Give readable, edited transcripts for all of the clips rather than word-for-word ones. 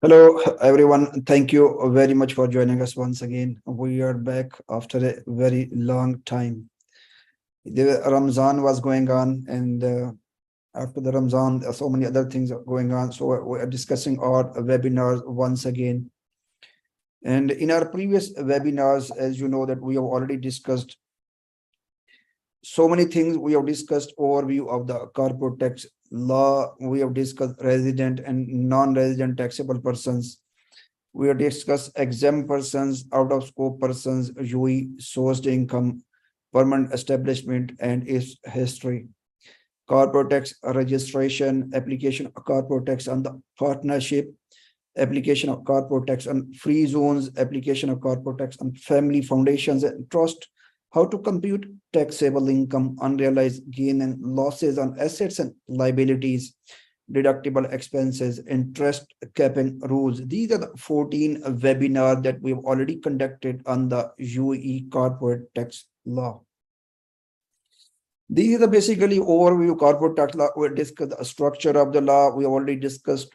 Hello, everyone. Thank you very much for joining us once again. We are back after a very long time. The Ramzan was going on, and after the Ramzan, there are so many other things are going on. So we are discussing our webinars once again. And in our previous webinars, as you know, that we have already discussed so many things. We have discussed overview of the corporate tax law. We have discussed resident and non-resident taxable persons. We have discussed exempt persons, out of scope persons, UE, sourced income, permanent establishment, and its history. Corporate tax registration, application of corporate tax on the partnership, application of corporate tax on free zones, application of corporate tax on family foundations and trust, how to compute taxable income, unrealized gain and losses on assets and liabilities, deductible expenses, interest capping rules. These are the 14 webinars that we've already conducted on the UAE corporate tax law. These are basically overview corporate tax law. We discussed the structure of the law. We already discussed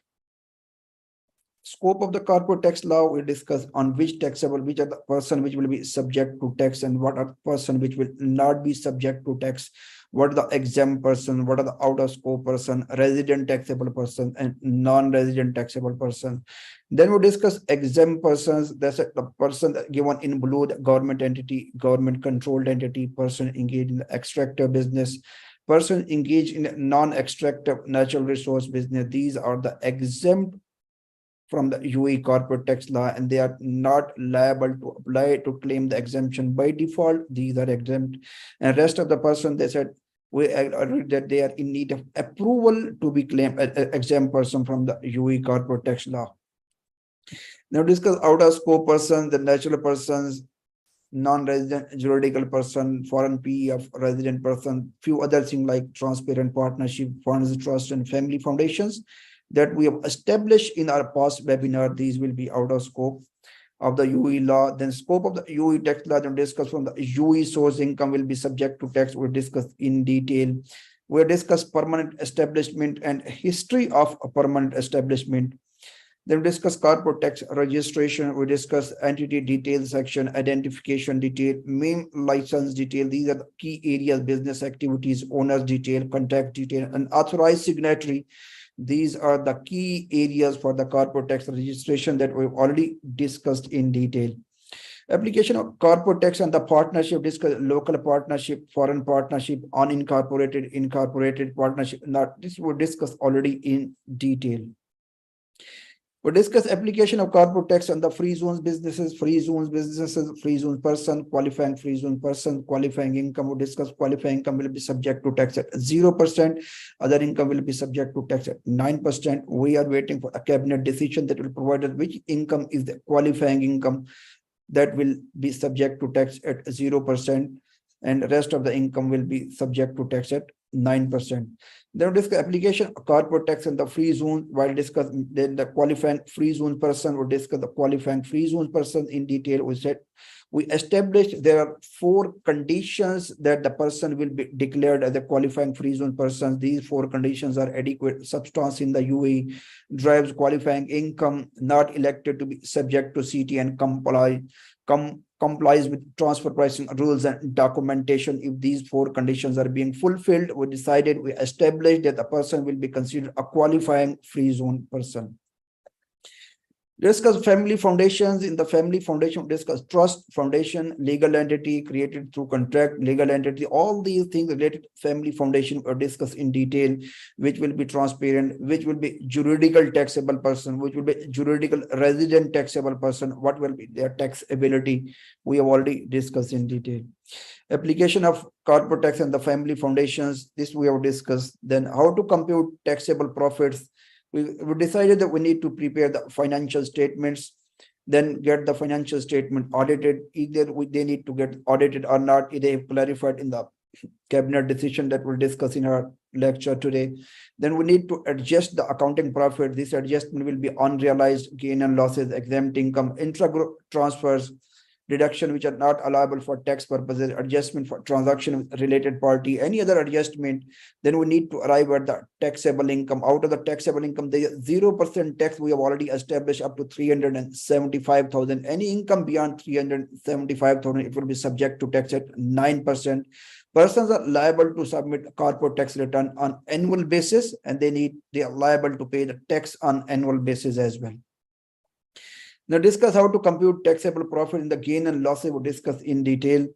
scope of the corporate tax law. We discuss on which taxable, which are the person which will be subject to tax and what are the person which will not be subject to tax. What are the exempt person, what are the out of scope person, resident taxable person, and non-resident taxable person. Then we discuss exempt persons. That's the person given in blue, the government entity, government controlled entity, person engaged in the extractive business, person engaged in non-extractive natural resource business. These are the exempt from the UAE corporate tax law, and they are not liable to apply to claim the exemption by default. These are exempt, and rest of the person, they said we agreed that they are in need of approval to be claimed exempt person from the UAE corporate tax law. Now discuss out of scope persons, the natural persons, non-resident juridical person, foreign PE of resident person, few other things like transparent partnership, funds, trust, and family foundations that we have established in our past webinar. These will be out of scope of the UE law. Then scope of the UE tax law, then discuss from the UE source income will be subject to tax. We discuss in detail. We discuss permanent establishment and history of a permanent establishment. Then we discuss corporate tax registration. We discuss entity detail section, identification detail, main license detail. These are the key areas: business activities, owners detail, contact detail, and authorized signatory. These are the key areas for the corporate tax registration that we've already discussed in detail. Application of corporate tax and the partnership, discuss local partnership, foreign partnership, unincorporated, incorporated partnership. Not this we discussed already in detail. We discuss application of corporate tax on the free zones businesses, free zones businesses, free zone person, qualifying free zone person, qualifying income. We discuss qualifying income will be subject to tax at 0%. Other income will be subject to tax at 9%. We are waiting for a cabinet decision that will provide us which income is the qualifying income that will be subject to tax at 0%, and the rest of the income will be subject to tax at 9%. Then discuss application of corporate tax in the free zone. While discuss then the qualifying free zone person, we discuss the qualifying free zone person in detail. We said we established there are 4 conditions that the person will be declared as a qualifying free zone person. These 4 conditions are adequate substance in the UAE, drives qualifying income, not elected to be subject to CT, and complies with transfer pricing rules and documentation. If these 4 conditions are being fulfilled, we established that the person will be considered a qualifying free zone person. Discuss family foundations. In the family foundation, discuss trust, foundation, legal entity created through contract, legal entity. All these things related to family foundation are discussed in detail, which will be transparent, which will be juridical taxable person, which will be juridical resident taxable person, what will be their tax ability. We have already discussed in detail. Application of corporate tax and the family foundations, this we have discussed. Then how to compute taxable profits. We decided that we need to prepare the financial statements, then get the financial statement audited. Either they need to get audited or not. They have clarified in the cabinet decision that we'll discuss in our lecture today. Then we need to adjust the accounting profit. This adjustment will be unrealized gain and losses, exempt income, intra-group transfers, deduction which are not allowable for tax purposes, adjustment for transaction with related party, any other adjustment, then we need to arrive at the taxable income. Out of the taxable income, the 0% tax we have already established up to 375,000. Any income beyond 375,000, it will be subject to tax at 9%. Persons are liable to submit a corporate tax return on annual basis, and they are liable to pay the tax on annual basis as well. Now discuss how to compute taxable profit in the gain and losses we discuss in detail.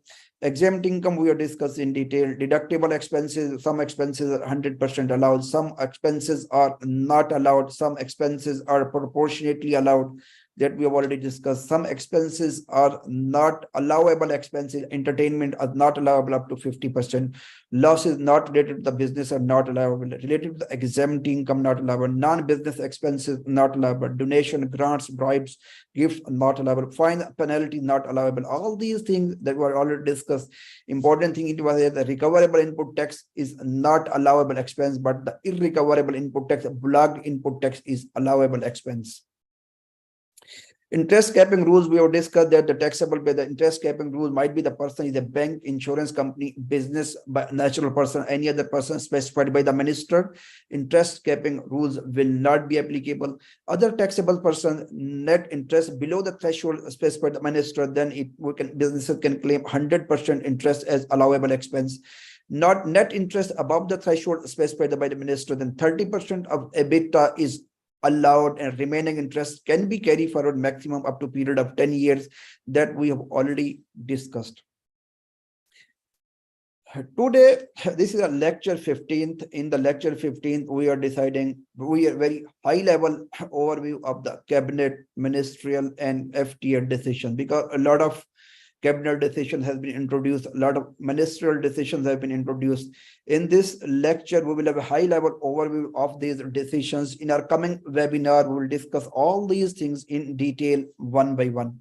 Exempt income we have discussed in detail. Deductible expenses, some expenses are 100% allowed, some expenses are not allowed, some expenses are proportionately allowed, that we have already discussed. Some expenses are not allowable expenses. Entertainment are not allowable up to 50%. Losses not related to the business are not allowable. Related to the exempt income not allowable. Non-business expenses not allowable. Donation, grants, bribes, gifts not allowable. Fine, penalty not allowable. All these things that were already discussed. Important thing it was that the recoverable input tax is not allowable expense, but the irrecoverable input tax, blocked input tax, is allowable expense. Interest capping rules, we have discussed that the taxable by the interest capping rule might be the person is a bank, insurance company, business, but natural person, any other person specified by the minister. Interest capping rules will not be applicable. Other taxable person, net interest below the threshold specified by the minister, then businesses can claim 100% interest as allowable expense. Not net interest above the threshold specified by the minister, then 30% of EBITDA is allowed, and remaining interest can be carried forward maximum up to period of 10 years that we have already discussed. Today, this is a lecture 15th. In the lecture 15th, we are very high level overview of the cabinet, ministerial and FTA decision, because a lot of cabinet decision has been introduced, a lot of ministerial decisions have been introduced. In this lecture, we will have a high level overview of these decisions. In our coming webinar, we will discuss all these things in detail one by one.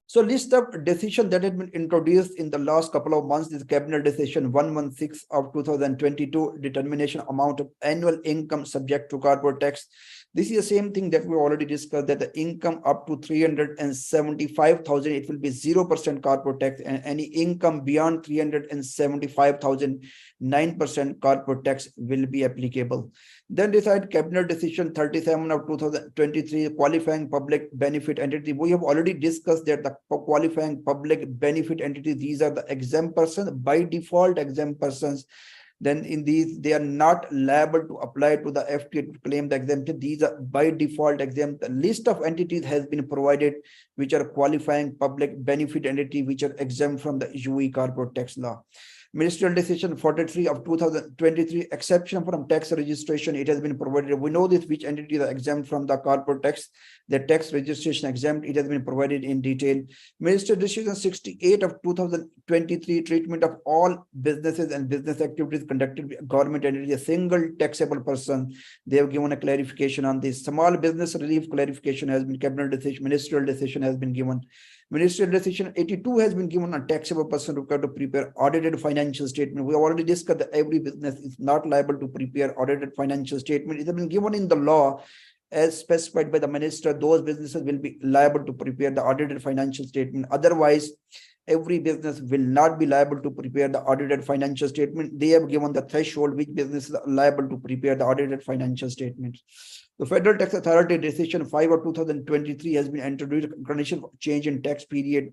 So list of decision that had been introduced in the last couple of months is cabinet decision 116 of 2022, determination amount of annual income subject to corporate tax. This is the same thing that we already discussed, that the income up to 375,000, it will be 0% corporate tax, and any income beyond 375,000, 9% corporate tax will be applicable. Then decide cabinet decision 37 of 2023, qualifying public benefit entity. We have already discussed that the qualifying public benefit entity, these are the exempt persons, by default exempt persons. Then in these, they are not liable to apply to the FTA to claim the exemption. These are by default exempt. The list of entities has been provided, which are qualifying public benefit entity, which are exempt from the UAE corporate tax law. Ministerial decision 43 of 2023, exception from tax registration, it has been provided. We know this, which entities are exempt from the corporate tax, the tax registration exempt, it has been provided in detail. Ministerial decision 68 of 2023, treatment of all businesses and business activities conducted by government entity, a single taxable person. They have given a clarification on this. Small business relief clarification has been, cabinet decision, ministerial decision has been given. Ministerial decision 82 has been given on taxable person required to prepare audited financial statement. We have already discussed that every business is not liable to prepare audited financial statement. It has been given in the law as specified by the minister. Those businesses will be liable to prepare the audited financial statement. Otherwise, every business will not be liable to prepare the audited financial statement. They have given the threshold which businesses are liable to prepare the audited financial statement. The Federal Tax Authority decision 5 of 2023 has been introduced, condition for change in tax period.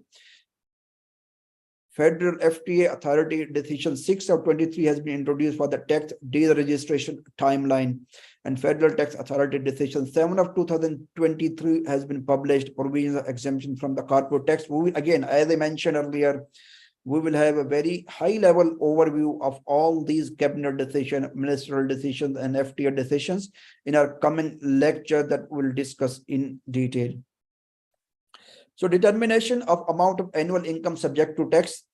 Federal FTA Authority decision 6 of 23 has been introduced for the tax deregistration timeline. And Federal Tax Authority decision 7 of 2023 has been published, provisions of exemption from the corporate tax. Again, as I mentioned earlier, we will have a very high level overview of all these cabinet decisions, ministerial decisions and FTA decisions in our coming lecture that we'll discuss in detail. So determination of amount of annual income subject to tax.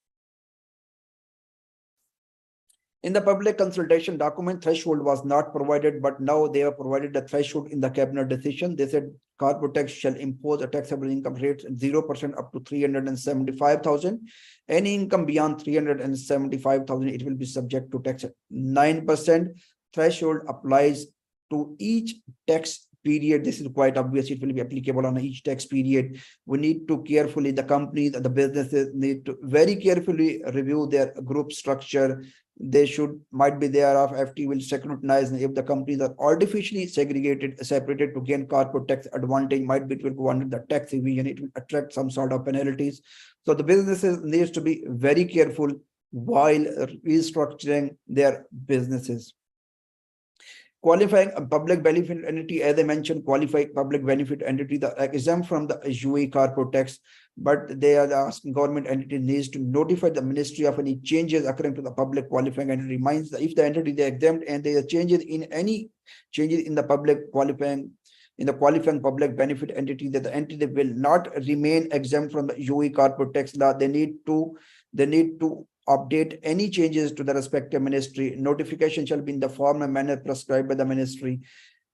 In the public consultation document, threshold was not provided, but now they have provided the threshold in the cabinet decision. They said corporate tax shall impose a taxable income rate 0% up to 375,000. Any income beyond 375,000, it will be subject to tax at 9%. Threshold applies to each tax period. This is quite obvious. It will be applicable on each tax period. We need to carefully, the companies, the businesses need to very carefully review their group structure. They might be thereof. FT will scrutinize if the companies are artificially separated to gain corporate tax advantage. Might be it will go under the tax evasion. It will attract some sort of penalties. So the businesses needs to be very careful while restructuring their businesses. Qualifying a public benefit entity, as I mentioned, qualified public benefit entity, the exempt from the UAE corporate tax, but they are asking government entity needs to notify the ministry of any changes occurring to the public qualifying entity. Means that if the entity is exempt and there are changes in the public qualifying, in the qualifying public benefit entity, that the entity will not remain exempt from the UAE corporate tax law. They need to update any changes to the respective ministry. Notification shall be in the form and manner prescribed by the ministry.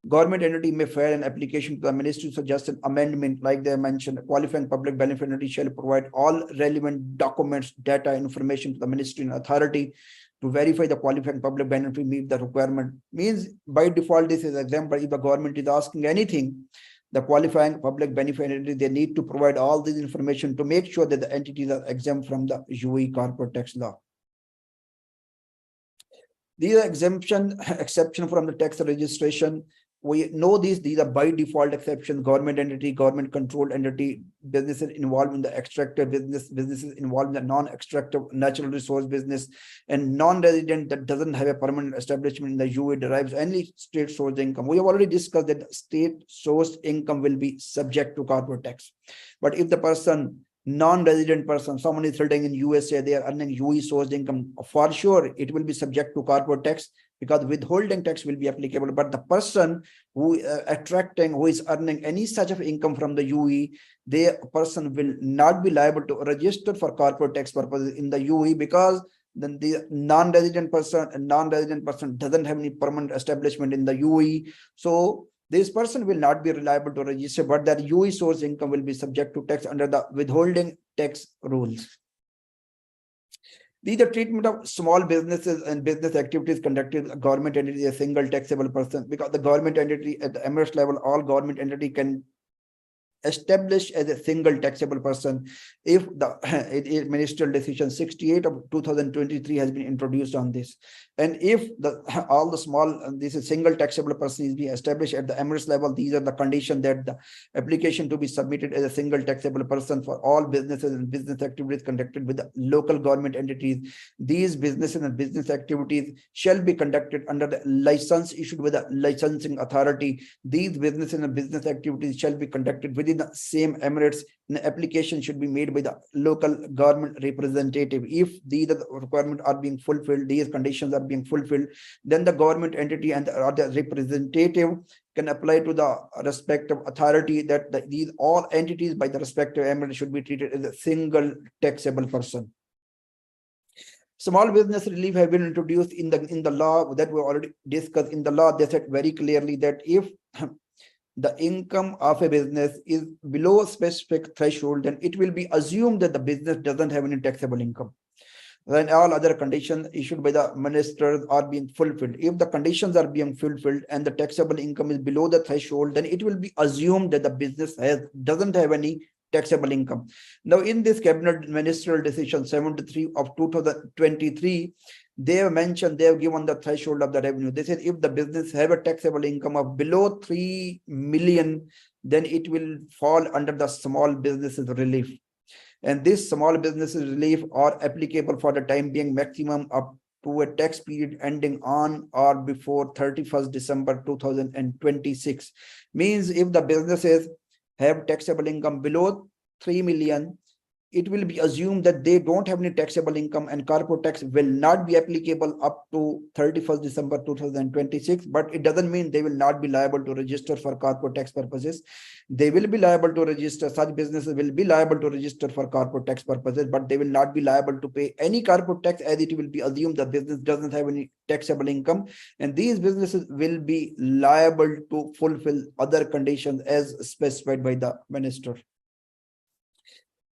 Government entity may file an application to the ministry to suggest an amendment, like they mentioned. Qualifying public benefit entity shall provide all relevant documents, data, information to the ministry and authority to verify the qualifying public benefit meet the requirement. Means by default this is exempt, but if the government is asking anything, the qualifying public benefit entity, they need to provide all this information to make sure that the entities are exempt from the UAE corporate tax law. These are exception from the tax registration. We know these are by default exceptions: government entity, government controlled entity, businesses involved in the extractive business, businesses involved in the non-extractive natural resource business, and non-resident that doesn't have a permanent establishment in the UAE derives any state source income. We have already discussed that state source income will be subject to corporate tax. But if the person, non-resident person, someone is residing in USA, they are earning UAE source income, for sure it will be subject to corporate tax, because withholding tax will be applicable. But the person who is earning any such of income from the UAE, the person will not be liable to register for corporate tax purposes in the UAE, because then the non-resident person doesn't have any permanent establishment in the UAE. So this person will not be liable to register, but that UAE source income will be subject to tax under the withholding tax rules. The treatment of small businesses and business activities conducted government entity a single taxable person, because the government entity at the Emirates level, all government entity can establish as a single taxable person if the ministerial decision 68 of 2023 has been introduced on this. And if all the small, this is single taxable person is being established at the Emirates level, these are the conditions that the application to be submitted as a single taxable person for all businesses and business activities conducted with the local government entities. These businesses and business activities shall be conducted under the license issued by the licensing authority. These businesses and business activities shall be conducted within the same Emirates. An application should be made by the local government representative. If these requirements are being fulfilled, these conditions are being fulfilled, then the government entity and the representative can apply to the respective authority that these all entities by the respective Emirates should be treated as a single taxable person. Small business relief have been introduced in the law that we already discussed. In the law, they said very clearly that if the income of a business is below a specific threshold, then it will be assumed that the business doesn't have any taxable income. Then all other conditions issued by the ministers are being fulfilled. If the conditions are being fulfilled and the taxable income is below the threshold, then it will be assumed that the business doesn't have any taxable income. Now, in this cabinet ministerial decision 73 of 2023, they have mentioned, they have given the threshold of the revenue. They said if the business have a taxable income of below 3 million, then it will fall under the small businesses relief. And this small businesses relief are applicable for the time being maximum up to a tax period ending on or before 31st December 2026. Means if the businesses have taxable income below 3 million, it will be assumed that they don't have any taxable income and corporate tax will not be applicable up to 31st December 2026. But it doesn't mean they will not be liable to register for corporate tax purposes. They will be liable to register, such businesses will be liable to register for corporate tax purposes, but they will not be liable to pay any corporate tax, as it will be assumed the business doesn't have any taxable income. And these businesses will be liable to fulfill other conditions as specified by the minister.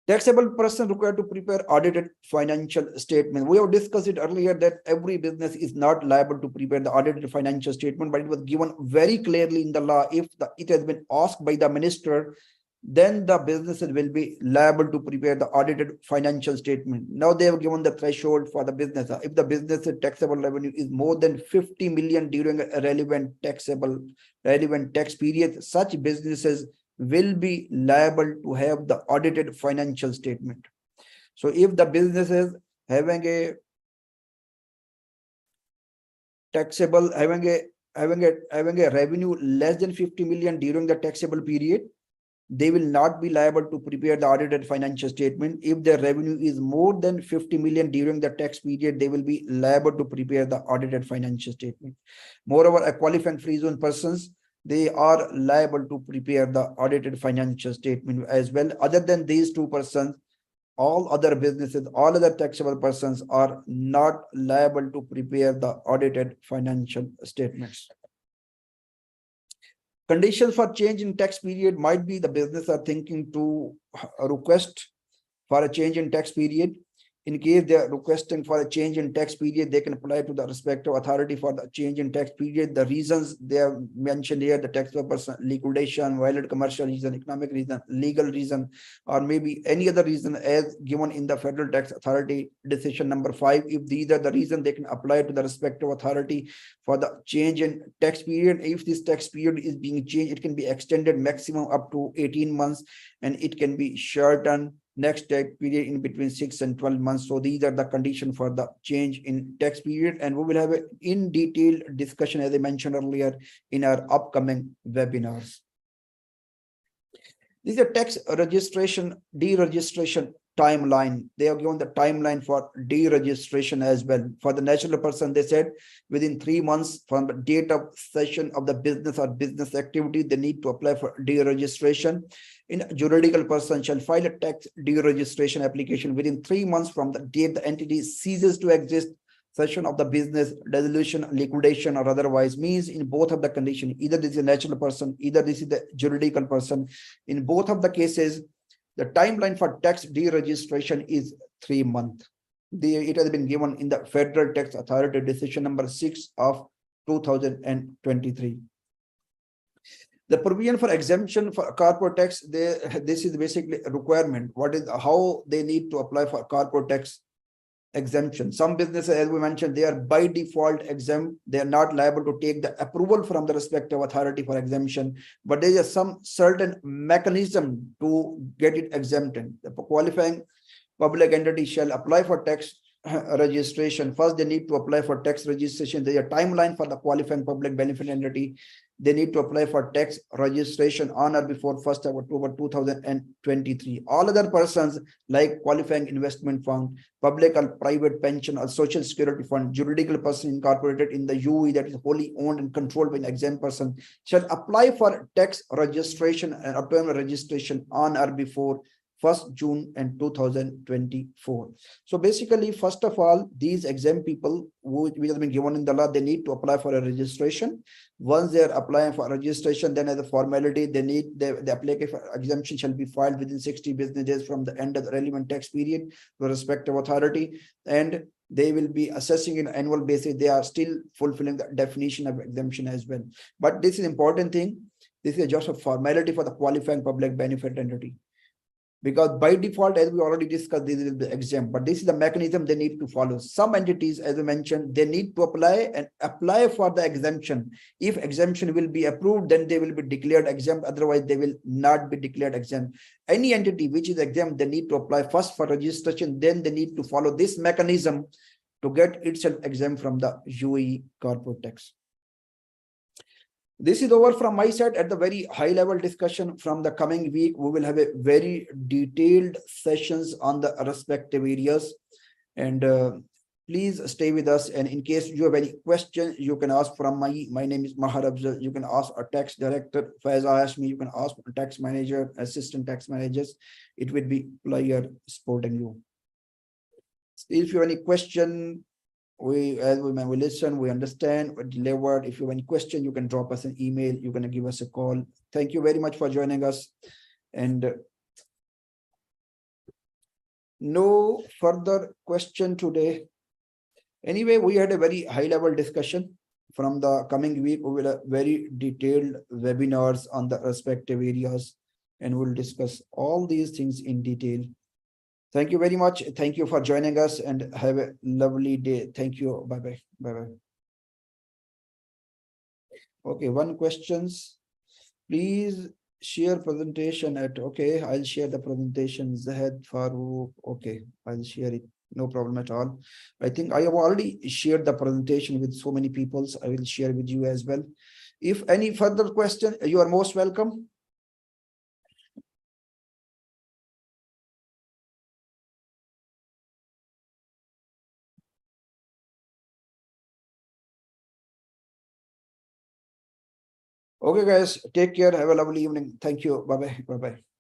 Taxable person required to prepare audited financial statement. We have discussed it earlier that every business is not liable to prepare the audited financial statement, but it was given very clearly in the law. If it has been asked by the minister, then the businesses will be liable to prepare the audited financial statement. Now they have given the threshold for the business. If the business taxable revenue is more than 50 million during a relevant tax period, such businesses will be liable to have the audited financial statement. So if the business is having a taxable, having a revenue less than 50 million during the taxable period, they will not be liable to prepare the audited financial statement. If their revenue is more than 50 million during the tax period, they will be liable to prepare the audited financial statement. Moreover, a qualifying free zone persons, they are liable to prepare the audited financial statement as well. Other than these two persons, all other businesses, all other taxable persons are not liable to prepare the audited financial statements. Conditions for change in tax period might be the business are thinking to request for a change in tax period. In case they are requesting for a change in tax period, they can apply to the respective authority for the change in tax period. The reasons they have mentioned here, the taxable person, liquidation, violent commercial reason, economic reason, legal reason, or maybe any other reason as given in the Federal Tax Authority decision number 5. If these are the reasons, they can apply to the respective authority for the change in tax period. If this tax period is being changed, it can be extended maximum up to 18 months, and it can be shortened next tax period in between 6 and 12 months. So these are the conditions for the change in tax period, and we will have an in detail discussion, as I mentioned earlier, in our upcoming webinars. This is a tax registration, deregistration timeline. They have given the timeline for deregistration as well. For the natural person, they said within 3 months from the date of cessation of the business or business activity, they need to apply for deregistration. In juridical person shall file a tax deregistration application within 3 months from the date the entity ceases to exist, cessation of the business, dissolution, liquidation, or otherwise. Means in both of the condition, either this is a natural person, either this is the juridical person. In both of the cases, the timeline for tax deregistration is 3 months. It has been given in the Federal Tax Authority decision number 6 of 2023. The provision for exemption for corporate tax, this is basically a requirement. What is how they need to apply for corporate tax exemption. Some businesses, as we mentioned, they are by default exempt. They are not liable to take the approval from the respective authority for exemption, but there is some certain mechanism to get it exempted. The qualifying public entity shall apply for tax registration. First, they need to apply for tax registration. There is a timeline for the qualifying public benefit entity. They need to apply for tax registration on or before 1st of October 2023. All other persons like qualifying investment fund, public or private pension or social security fund, juridical person incorporated in the UAE that is wholly owned and controlled by an exempt person shall apply for tax registration and obtain registration on or before 1st June and 2024. So basically, first of all, these exempt people which have been given in the law, they need to apply for a registration. Once they are applying for registration, then as a formality, they need the application for exemption shall be filed within 60 business days from the end of the relevant tax period to respective authority, and they will be assessing in annual basis. They are still fulfilling the definition of exemption as well. But this is important thing. This is just a formality for the qualifying public benefit entity. Because by default, as we already discussed, this will be exempt, but this is the mechanism they need to follow. Some entities, as I mentioned, they need to apply for the exemption. If exemption will be approved, then they will be declared exempt. Otherwise, they will not be declared exempt. Any entity which is exempt, they need to apply first for registration. Then they need to follow this mechanism to get itself exempt from the UAE corporate tax. This is over from my side. At the very high level discussion from the coming week, we will have a very detailed sessions on the respective areas, and please stay with us. And in case you have any question, you can ask from my name is Mahar Abzal. You can ask our tax director Faiz Ashmi. You can ask tax manager, assistant tax managers. It will be pleasure supporting you. If you have any question, we listen, we understand, we delivered. If you have any question, you can drop us an email, you can give us a call. Thank you very much for joining us, and No further question today. Anyway, we had a very high level discussion. From the coming week, we will have very detailed webinars on the respective areas, and we'll discuss all these things in detail. Thank you very much. Thank you for joining us and have a lovely day. Thank you. Bye bye. Bye bye. Okay, one questions. Please share presentation at, okay, I'll share the presentation. Zahed Farouk. Okay, I'll share it. No problem at all. I think I have already shared the presentation with so many people. So I will share with you as well. If any further question, you are most welcome. Okay, guys, take care. Have a lovely evening. Thank you. Bye bye. Bye bye.